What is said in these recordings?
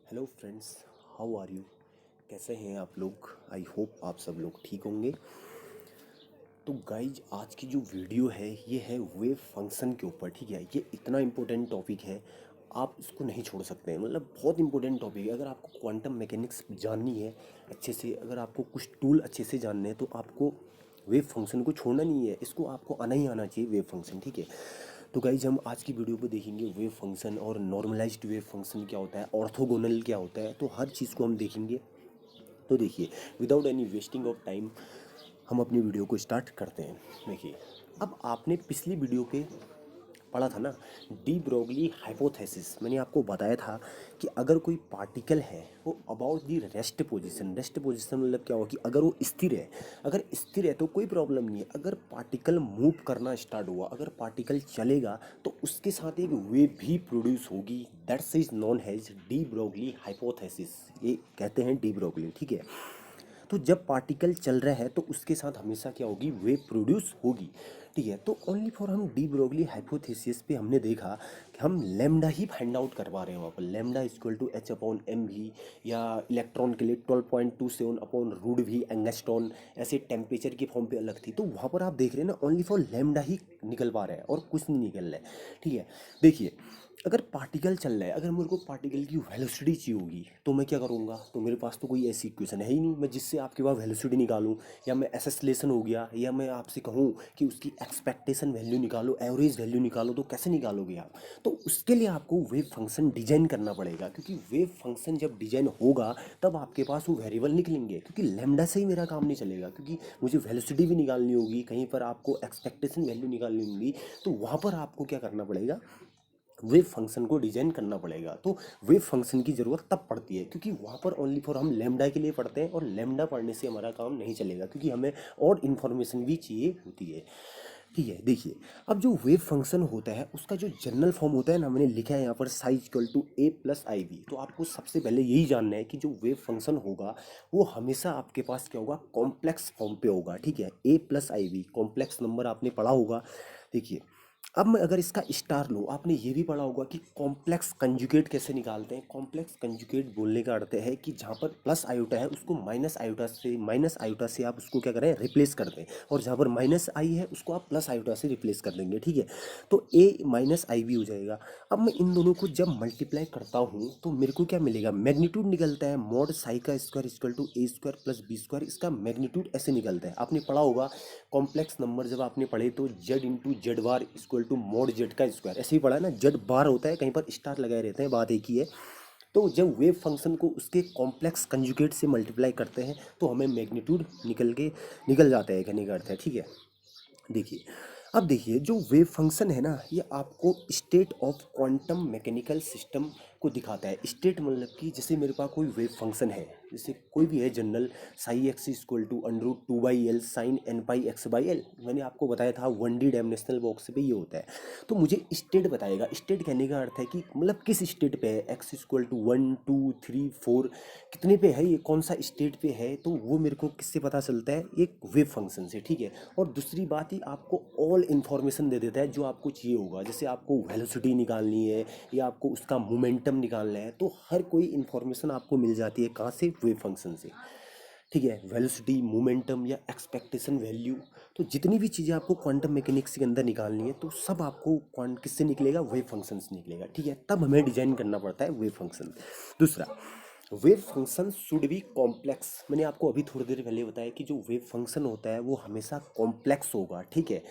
Hello friends, how are you? कैसे हैं आप लोग? आई होप आप सब लोग ठीक होंगे। तो गाइज, आज की जो वीडियो है ये है वेव फंक्शन के ऊपर। ठीक है, ये इतना इम्पोर्टेंट टॉपिक है, आप इसको नहीं छोड़ सकते हैं। मतलब बहुत इंपॉर्टेंट टॉपिक है। अगर आपको क्वांटम मैकेनिक्स जाननी है अच्छे से, अगर आपको कुछ टूल अच्छे से जानने हैं, तो आपको वेव फंक्शन को छोड़ना नहीं है। इसको आपको आना ही आना चाहिए, वेव फंक्शन। ठीक है, तो गाइज हम आज की वीडियो पे देखेंगे वेव फंक्शन और नॉर्मलाइज्ड वेव फंक्शन क्या होता है, ऑर्थोगोनल क्या होता है, तो हर चीज़ को हम देखेंगे। तो देखिए, without any wasting of time हम अपनी वीडियो को स्टार्ट करते हैं। देखिए, अब आपने पिछली वीडियो पे पढ़ा था ना, डी ब्रोगली हाइपोथेसिस। मैंने आपको बताया था कि अगर कोई पार्टिकल है वो अबाउट दी रेस्ट पोजीशन मतलब क्या हुआ कि अगर वो स्थिर है, अगर स्थिर है तो कोई प्रॉब्लम नहीं है। अगर पार्टिकल मूव करना स्टार्ट हुआ, अगर पार्टिकल चलेगा, तो उसके साथ एक वेव भी प्रोड्यूस होगी। That's is non as de Broglie hypothesis. ये कहते हैं डी ब्रोगली। ठीक है, तो जब पार्टिकल चल रहा है तो उसके साथ हमेशा क्या होगी, वेव प्रोड्यूस होगी। ठीक है, तो ओनली फॉर हम डी ब्रोगली हाइपोथेसिस पे हमने देखा कि हम लेमडा ही फाइंड आउट करवा रहे हैं वहाँ पर। Lambda equal to h upon m भी, या इलेक्ट्रॉन के लिए 12.27 अपॉन रूट भी एंगस्ट्रॉन, ऐसे टेम्परेचर की फॉर्म पे अलग थी। तो वहाँ पर आप देख रहे हैं ना, ओनली फॉर लेमडा ही निकल पा रहा है और कुछ नहीं निकल रहा है। ठीक है, देखिए, अगर पार्टिकल चल रहा है, अगर मेरे को पार्टिकल की वेलोसिटी चाहिए होगी, तो मैं क्या करूँगा? तो मेरे पास तो कोई ऐसी इक्वेशन है ही नहीं मैं जिससे आपके पास वेलोसिटी निकालूं, या मैं एसेसलेशन हो गया, या मैं आपसे कहूँ कि उसकी एक्सपेक्टेशन वैल्यू निकालो, एवरेज वैल्यू निकालो, तो कैसे निकालोगे आप? तो उसके लिए आपको वेव फंक्शन डिजाइन करना पड़ेगा, क्योंकि वेव फंक्शन जब डिजाइन होगा तब आपके पास वो वेरिएबल निकलेंगे। क्योंकि लेमडा से ही मेरा काम नहीं चलेगा, क्योंकि मुझे वेलोसिटी भी निकालनी होगी, कहीं पर आपको एक्सपेक्टेशन वैल्यू निकालनी होगी। तो वहाँ पर आपको क्या करना पड़ेगा, वेव फंक्शन को डिजाइन करना पड़ेगा। तो वेव फंक्शन की ज़रूरत तब पड़ती है क्योंकि वहाँ पर ओनली फॉर हम लेमडा के लिए पढ़ते हैं, और लेमडा पढ़ने से हमारा काम नहीं चलेगा, क्योंकि हमें और इन्फॉर्मेशन भी चाहिए होती है। ठीक है, देखिए, अब जो वेव फंक्शन होता है उसका जो जनरल फॉर्म होता है ना, मैंने लिखा है यहाँ पर psi equal to a plus I v. तो आपको सबसे पहले यही जानना है कि जो वेव फंक्शन होगा वो हमेशा आपके पास क्या होगा, कॉम्प्लेक्स फॉर्म पे होगा। ठीक है, A plus I V complex number आपने पढ़ा होगा। देखिए, अब मैं अगर इसका स्टार लूँ, आपने ये भी पढ़ा होगा कि कॉम्प्लेक्स कंजुगेट कैसे निकालते हैं। कॉम्प्लेक्स कंजुगेट बोलने का अर्थ है कि जहाँ पर प्लस आयोटा है उसको माइनस आयोटा से आप उसको क्या करें, रिप्लेस कर दें, और जहाँ पर माइनस आई है उसको आप प्लस आयोटा से रिप्लेस कर देंगे। ठीक है, तो ए माइनस आई भी हो जाएगा। अब मैं इन दोनों को जब मल्टीप्लाई करता हूँ तो मेरे को क्या मिलेगा, मैग्नीट्यूड निकलता है। मॉड साई का square equal to a square plus b square, इसका मैग्नीट्यूड ऐसे निकलता है। आपने पढ़ा होगा कॉम्प्लेक्स नंबर जब आपने पढ़े तो z into z bar equal to mod z का स्क्वायर, ऐसे ही पढ़ा है ना। जेड बार होता है, कहीं पर स्टार लगाए रहते हैं, बात एक ही है। तो जब वेव फंक्शन को उसके कॉम्प्लेक्स कंजुगेट से मल्टीप्लाई करते हैं तो हमें मैग्नीट्यूड निकल जाता है, कहने का अर्थ है। ठीक है, देखिए, अब देखिए, जो वेव फंक्शन है ना, ये आपको state of quantum mechanical system को दिखाता है। स्टेट मतलब कि जैसे मेरे पास कोई वेव फंक्शन है, जैसे कोई भी है general, psi X equal to under root 2/L sine N pi एक्स/L। मैंने आपको बताया था 1D डायमेंशनल बॉक्स पे ये होता है। तो मुझे स्टेट बताएगा। स्टेट कहने का अर्थ है कि मतलब किस स्टेट पे है, एक्स इक्वल टू 1 2 3 4 कितने पे है, ये कौन सा स्टेट पे है, तो वो मेरे को किससे पता चलता है, एक वेव फंक्शन से। ठीक है, और दूसरी बात ही आपको ऑल इन्फॉर्मेशन दे देता है जो आपको चाहिए होगा। जैसे आपको वेलोसिटी निकालनी है या आपको उसका मोमेंटम निकालना है, तो हर कोई इन्फॉर्मेशन आपको मिल जाती है। कहाँ से? वेव फंक्शन से। ठीक है, वेलोसिटी, मोमेंटम या एक्सपेक्टेशन वैल्यू, तो जितनी भी चीज़ें आपको क्वांटम मैकेनिक्स के अंदर निकालनी है तो सब आपको क्वांट किससे निकलेगा, वेव फंक्शन से निकलेगा। ठीक है, तब हमें डिजाइन करना पड़ता है वेव फंक्शन। दूसरा, wave function should be complex. मैंने आपको अभी थोड़ी देर पहले बताया कि जो वेव फंक्शन होता है वो हमेशा कॉम्प्लेक्स होगा। ठीक है,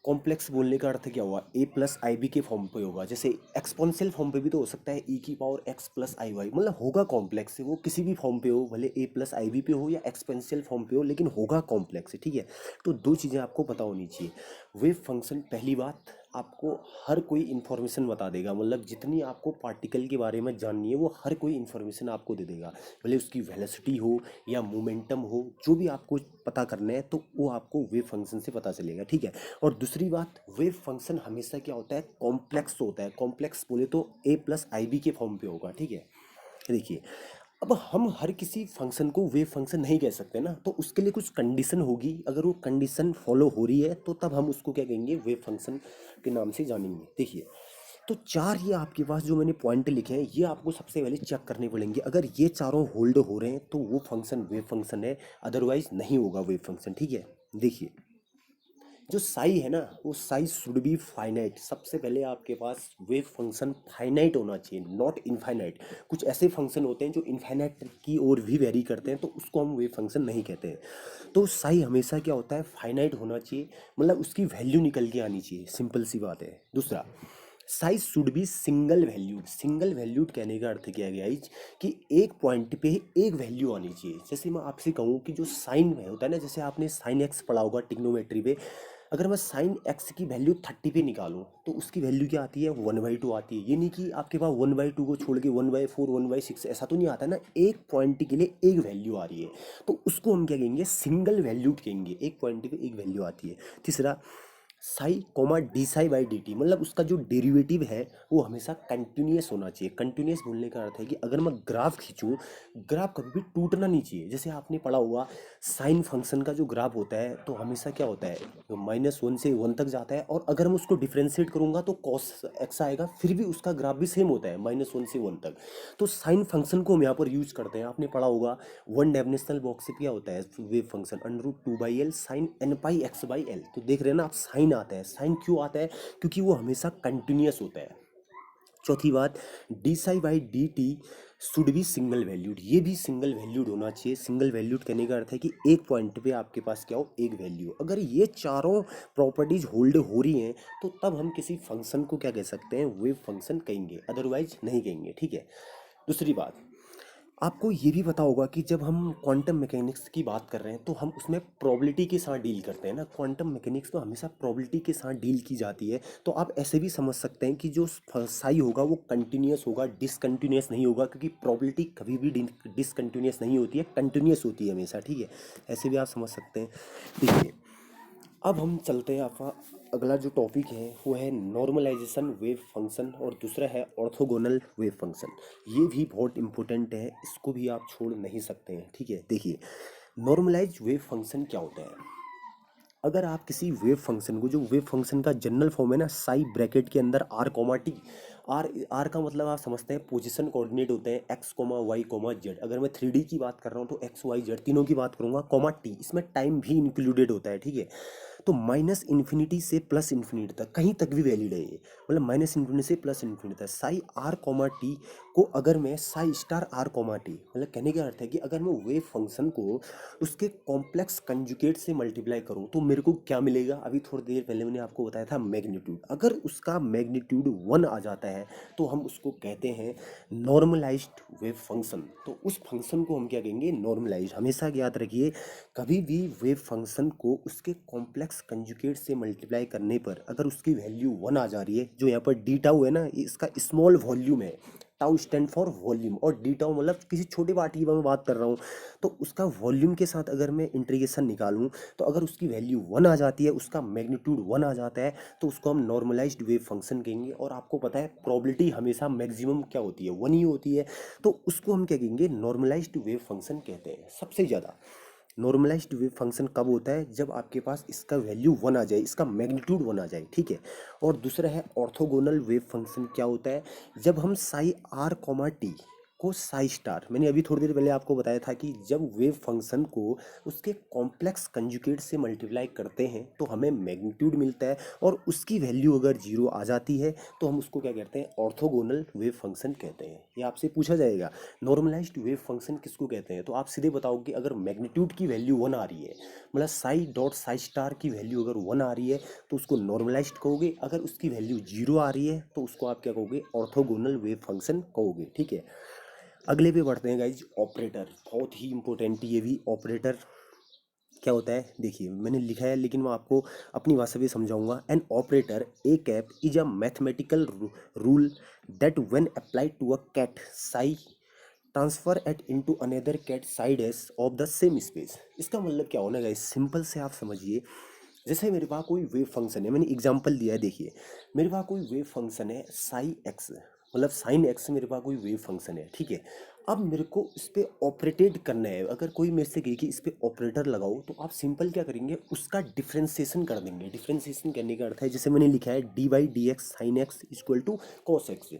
कॉम्प्लेक्स बोलने का अर्थ क्या हुआ, ए प्लस आई बी के फॉर्म पे होगा। जैसे एक्सपोनेंशियल फॉर्म पे भी तो हो सकता है, ई की पावर एक्स प्लस आई वाई, मतलब होगा कॉम्प्लेक्स। वो किसी भी फॉर्म पे हो, भले ए प्लस आई बी पे हो या एक्सपोनेंशियल फॉर्म पे हो, लेकिन होगा कॉम्प्लेक्स। ठीक है, तो दो चीज़ें आपको पता होनी चाहिए। वेव फंक्शन, पहली बात, आपको हर कोई इन्फॉर्मेशन बता देगा। मतलब जितनी आपको पार्टिकल के बारे में जाननी है वो हर कोई इन्फॉर्मेशन आपको दे देगा, भले उसकी वेलोसिटी हो या मोमेंटम हो, जो भी आपको पता करना है तो वो आपको वेव फंक्शन से पता चलेगा। ठीक है, और दूसरी बात, वेव फंक्शन हमेशा क्या होता है, कॉम्प्लेक्स होता है। कॉम्प्लेक्स बोले तो ए प्लस आई बी के फॉर्म पे होगा। ठीक है, देखिए, अब हम हर किसी फंक्शन को वेव फंक्शन नहीं कह सकते ना, तो उसके लिए कुछ कंडीशन होगी। अगर वो कंडीशन फॉलो हो रही है तो तब हम उसको क्या कहेंगे, वेव फंक्शन के नाम से जानेंगे। देखिए, तो चार ये आपके पास जो मैंने पॉइंट लिखे हैं ये आपको सबसे पहले चेक करने पड़ेंगे। अगर ये चारों होल्ड हो रहे हैं तो वो फंक्शन वेव फंक्शन है, अदरवाइज नहीं होगा वेव फंक्शन। ठीक है, देखिए जो साई है ना, वो साई शुड बी फाइनाइट। सबसे पहले आपके पास वेव फंक्शन फाइनाइट होना चाहिए, नॉट इनफाइनाइट। कुछ ऐसे फंक्शन होते हैं जो इनफाइनाइट की ओर भी वेरी करते हैं, तो उसको हम वेव फंक्शन नहीं कहते हैं। तो साई हमेशा क्या होता है, फाइनाइट होना चाहिए, मतलब उसकी वैल्यू निकल के आनी चाहिए, सिंपल सी बात है। दूसरा, size should be single valued. Single valued कहने का अर्थ क्या गया इज कि एक पॉइंट पे एक वैल्यू आनी चाहिए। जैसे मैं आपसे कहूँ कि जो साइन होता है ना, जैसे आपने साइन एक्स पढ़ा होगा टिग्नोमेट्री पे, अगर मैं साइन एक्स की वैल्यू 30 पे निकालूं तो उसकी वैल्यू क्या आती है, 1/2 आती है। ये नहीं कि आपके पास 1/2 को छोड़ के 1/4 1/6 ऐसा तो नहीं आता ना, एक पॉइंट के लिए एक वैल्यू आ रही है, तो उसको हम क्या कहेंगे, सिंगल वैल्यूड कहेंगे। एक पॉइंट पे एक वैल्यू आती है। तीसरा, Sai comma D psi by D T, मतलब उसका जो डेरिवेटिव है वो हमेशा कंटिन्यूस होना चाहिए। कंटिन्यूस बोलने का अर्थ है कि अगर मैं ग्राफ खींचूँ, ग्राफ कभी भी टूटना नहीं चाहिए। जैसे आपने पढ़ा हुआ साइन फंक्शन का जो ग्राफ होता है तो हमेशा क्या होता है, -1 से 1 तक जाता है, और अगर मैं उसको डिफ्रेंशिएट करूंगा तो कॉस एक्स आएगा, फिर भी उसका ग्राफ भी सेम होता है -1 से 1 तक। तो साइन फंक्शन को हम यहाँ पर यूज करते हैं। आपने पढ़ा होगा वन डायमेंशनल बॉक्स से क्या होता है wave function, √2/L sign n πx/L। तो देख रहे हैं ना आप, साइन आता है। साइन क्यों आता है, क्योंकि वो हमेशा कंटिन्यूस होता है। चौथी बात, D psi by D T should be single valued. ये भी सिंगल वैल्यूड होना चाहिए। सिंगल वैल्यूड कहने का अर्थ है कि एक पॉइंट पे आपके पास क्या हो, एक वैल्यू। अगर ये चारों प्रॉपर्टीज होल्ड हो रही हैं तो तब हम किसी फंक्शन को क्या कह सकते हैं, वेव फंक्शन कहेंगे, अदरवाइज नहीं कहेंगे। ठीक है। दूसरी बात, आपको ये भी पता होगा कि जब हम क्वांटम मैकेनिक्स की बात कर रहे हैं तो हम उसमें प्रोबेबिलिटी के साथ डील करते हैं ना। क्वांटम मैकेनिक्स तो हमेशा प्रोबेबिलिटी के साथ डील की जाती है। तो आप ऐसे भी समझ सकते हैं कि जो साई होगा वो कंटिन्यूस होगा, डिसकंटिन्यूस नहीं होगा, क्योंकि प्रोबेबिलिटी कभी भी डिसकंटिन्यूस नहीं होती है, कंटिन्यूस होती है हमेशा। ठीक है, ऐसे भी आप समझ सकते हैं। देखिए, अब हम चलते हैं आपका अगला जो टॉपिक है वो है नॉर्मलाइजेशन वेव फंक्शन, और दूसरा है ऑर्थोगोनल वेव फंक्शन। ये भी बहुत इंपॉर्टेंट है, इसको भी आप छोड़ नहीं सकते हैं। ठीक है, देखिए नॉर्मलाइज वेव फंक्शन क्या होता है। अगर आप किसी वेव फंक्शन को, जो वेव फंक्शन का जनरल फॉर्म है ना, साई ब्रैकेट के अंदर r comma t, r r का मतलब आप समझते हैं पोजीशन कोऑर्डिनेट होते हैं x comma y comma z. अगर मैं 3D की बात कर रहा हूँ तो एक्स वाई जेड तीनों की बात करूंगा, कॉमा टी, इसमें टाइम भी इंक्लूडेड होता है। ठीक है, तो -इन्फिनिटी से +इन्फिनिटी तक कहीं तक भी वैलिड है ये, मतलब -इन्फिनिटी से +इन्फिनिटी तक साई आर कॉमा टी को अगर मैं Sai star are comma T, मतलब कहने का अर्थ है कि अगर मैं वेव फंक्शन को उसके कॉम्प्लेक्स कंजुगेट से मल्टीप्लाई करूं तो मेरे को क्या मिलेगा। अभी थोड़ी देर पहले मैंने आपको बताया था मैग्नीट्यूड। अगर उसका मैग्नीट्यूड 1 आ जाता है तो हम उसको कहते हैं नॉर्मलाइज्ड वेव फंक्शन। तो उस फंक्शन को हम क्या कहेंगे, नॉर्मलाइज्ड। हमेशा याद रखिए, कभी भी वेव फंक्शन को उसके कॉम्प्लेक्स कंजुगेट से मल्टीप्लाई करने पर अगर उसकी वैल्यू 1 आ जा रही है, जो यहाँ पर डी टाउ है ना, इसका स्मॉल वॉल्यूम है, टाउ स्टैंड फॉर वॉल्यूम, और डी टाउ मतलब किसी छोटे पार्टी की मैं बात कर रहा हूँ, तो उसका वॉल्यूम के साथ अगर मैं इंटीग्रेशन निकालूं तो अगर उसकी वैल्यू 1 आ जाती है, उसका मैग्नीट्यूड 1 आ जाता है, तो उसको हम नॉर्मलाइज्ड वेव फंक्शन कहेंगे। और आपको पता है प्रोबेबिलिटी हमेशा मैक्सिमम क्या होती है, 1 ही होती है, तो उसको हम क्या कहेंगे, नॉर्मलाइज्ड वेव फंक्शन कहते हैं। सबसे ज़्यादा नॉर्मलाइज्ड वेव फंक्शन कब होता है, जब आपके पास इसका वैल्यू 1 आ जाए, इसका मैग्नीट्यूड 1 आ जाए। ठीक है, और दूसरा है ऑर्थोगोनल वेव फंक्शन। क्या होता है, जब हम साई आर कॉमा टी को साई स्टार, मैंने अभी थोड़ी देर पहले आपको बताया था कि जब वेव फंक्शन को उसके कॉम्प्लेक्स कंजुगेट से मल्टीप्लाई करते हैं तो हमें मैग्नीट्यूड मिलता है, और उसकी वैल्यू अगर 0 आ जाती है तो हम उसको क्या कहते हैं, ऑर्थोगोनल वेव फंक्शन कहते हैं। ये आपसे पूछा जाएगा नॉर्मलाइज्ड वेव फंक्शन किसको कहते हैं, तो आप सीधे बताओगे अगर मैग्नीट्यूड की वैल्यू 1 आ रही है, मतलब साई डॉट साई स्टार की वैल्यू अगर 1 आ रही है तो उसको नॉर्मलाइज्ड कहोगे। अगर उसकी वैल्यू 0 आ रही है तो उसको आप क्या कहोगे, ऑर्थोगोनल वेव फंक्शन कहोगे। ठीक है, अगले पे बढ़ते हैं गाइज, ऑपरेटर। बहुत ही इंपॉर्टेंट ये भी। ऑपरेटर क्या होता है, देखिए मैंने लिखा है लेकिन मैं आपको अपनी भाषा में समझाऊंगा। An operator A cap is a mathematical rule that when applied to a ket psi transfer it into another ket psi s of the same space. इसका मतलब क्या होना गाइस, सिंपल से आप समझिए। जैसे मेरे पास कोई वेव फंक्शन है, मैंने एग्जांपल दिया है, देखिए मेरे पास कोई वेव फंक्शन है साई एक्स, मतलब साइन एक्स मेरे पास कोई वेव फंक्शन है, ठीक है। अब मेरे को इस पे ऑपरेटेड करना है। अगर कोई मेरे से कहे कि इस पे ऑपरेटर लगाओ, तो आप सिंपल क्या करेंगे, उसका डिफ्रेंसिएशन कर देंगे। डिफ्रेंसिएशन करने का अर्थ है, जैसे मैंने लिखा है d by d x sin x equal to cos x.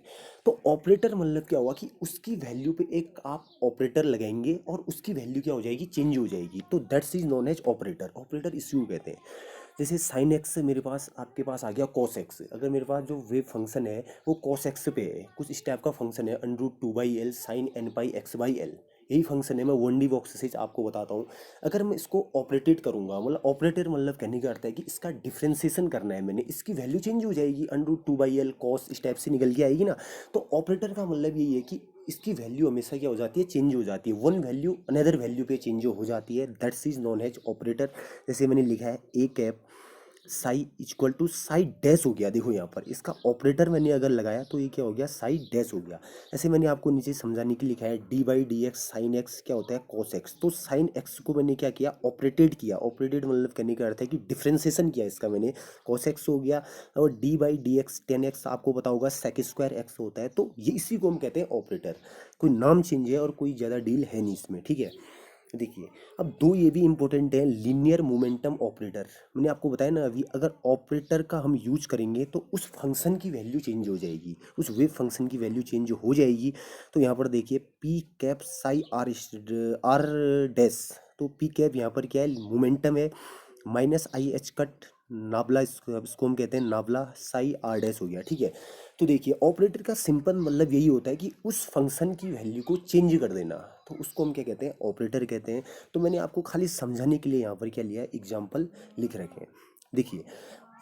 तो ऑपरेटर मतलब क्या हुआ कि उसकी वैल्यू पे एक आप ऑपरेटर लगाएंगे और उसकी वैल्यू क्या हो जाएगी, चेंज हो जाएगी। तो that's is known as operator. Operator इसी कहते हैं। जैसे साइन एक्स से मेरे पास आपके पास आ गया कॉस एक्स। अगर मेरे पास जो वेव फंक्शन है वो कॉस एक्स पे है, कुछ इस टाइप का फंक्शन है, √2/L साइन n पाई x/L। यही फंक्शन है, मैं 1D बॉक्स से आपको बताता हूँ। अगर मैं इसको ऑपरेटेड करूंगा, मतलब ऑपरेटर मतलब कहने का अर्थ है कि इसका डिफ्रेंसिएशन करना है मैंने, इसकी वैल्यू चेंज हो जाएगी, √2/L कॉस इस टाइप से निकल के आएगी ना। तो ऑपरेटर का मतलब यही है कि इसकी वैल्यू हमेशा क्या हो जाती है, चेंज हो जाती है। वन वैल्यू अनदर वैल्यू पे चेंज हो जाती है, that's is non edge operator. जैसे मैंने लिखा है A cap psi equal to psi dash हो गया। देखो यहाँ पर इसका ऑपरेटर मैंने अगर लगाया तो ये क्या हो गया, साई डैश हो गया। ऐसे मैंने आपको नीचे समझाने के लिए लिखा है d by d x sin x क्या होता है, कॉस एक्स। तो साइन एक्स को मैंने क्या किया, ऑपरेटेड किया। ऑपरेटेड मतलब कहने का अर्थ है कि डिफ्रेंसिएशन किया इसका मैंने, कॉस एक्स हो गया। और D by d x ten x आपको पता होगा सेक स्क्वायर एक्स होता है। तो ये इसी को हम कहते हैं ऑपरेटर। कोई नाम चेंज है और कोई ज़्यादा डील है नहीं इसमें, ठीक है। देखिए, अब दो ये भी इंपॉर्टेंट है, लीनियर मोमेंटम ऑपरेटर। मैंने आपको बताया ना अभी, अगर ऑपरेटर का हम यूज करेंगे तो उस फंक्शन की वैल्यू चेंज हो जाएगी, उस वेव फंक्शन की वैल्यू चेंज हो जाएगी। तो यहाँ पर देखिए p cap psi r r dash. तो पी कैप यहाँ पर क्या है, मोमेंटम है, minus i h cut nabla, इसको हम कहते हैं नाबला साई आर डैश हो गया, ठीक है। तो देखिए ऑपरेटर का सिंपल मतलब यही होता है कि उस फंक्शन की वैल्यू को चेंज कर देना, तो उसको हम क्या कहते हैं, ऑपरेटर कहते हैं। तो मैंने आपको खाली समझाने के लिए यहाँ पर क्या लिया है, एग्जाम्पल लिख रखे हैं। देखिए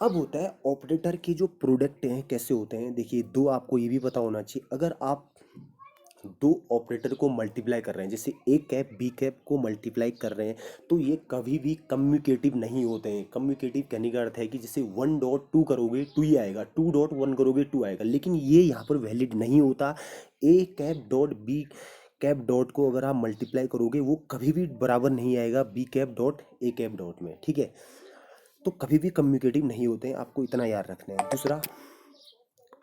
अब होता है ऑपरेटर के जो प्रोडक्ट हैं कैसे होते हैं। देखिए दो आपको ये भी पता होना चाहिए, अगर आप दो ऑपरेटर को मल्टीप्लाई कर रहे हैं, जैसे ए कैप बी कैप को मल्टीप्लाई कर रहे हैं, तो ये कभी भी कम्युटेटिव नहीं होते हैं। कम्युटेटिव कहने का अर्थ है कि जैसे 1.2 करोगे 2 ही आएगा, 2.1 करोगे 2 आएगा, लेकिन ये यहाँ पर वैलिड नहीं होता। A cap dot B cap dot को अगर आप मल्टीप्लाई करोगे वो कभी भी बराबर नहीं आएगा B cap dot A cap dot में, ठीक है। तो कभी भी कम्युनिकेटिव नहीं होते हैं, आपको इतना याद रखना है। दूसरा,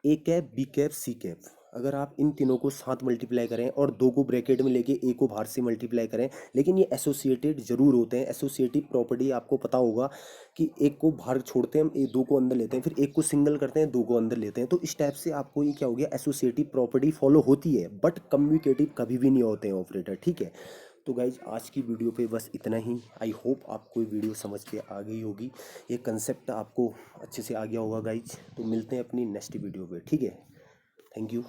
A cap B cap C cap, अगर आप इन तीनों को साथ मल्टीप्लाई करें और दो को ब्रैकेट में लेके ए को बाहर से मल्टीप्लाई करें, लेकिन ये एसोसिएटेड जरूर होते हैं। एसोसिएटिव प्रॉपर्टी आपको पता होगा कि एक को बाहर छोड़ते हैं हम, एक दो को अंदर लेते हैं, फिर एक को सिंगल करते हैं, दो को अंदर लेते हैं। तो इस टाइप से आपको ये क्या हो गया, एसोसिएटिव प्रॉपर्टी फॉलो होती है, बट कम्युनिकेटिव कभी भी नहीं होते हैं ऑपरेटर, ठीक है। तो गाइज आज की वीडियो पे बस इतना ही। आई होप आपको ये वीडियो समझ के आ गई होगी, ये कंसेप्ट आपको अच्छे से आ गया होगा गाइज। तो मिलते हैं अपनी नेक्स्ट वीडियो पे, ठीक है। Thank you.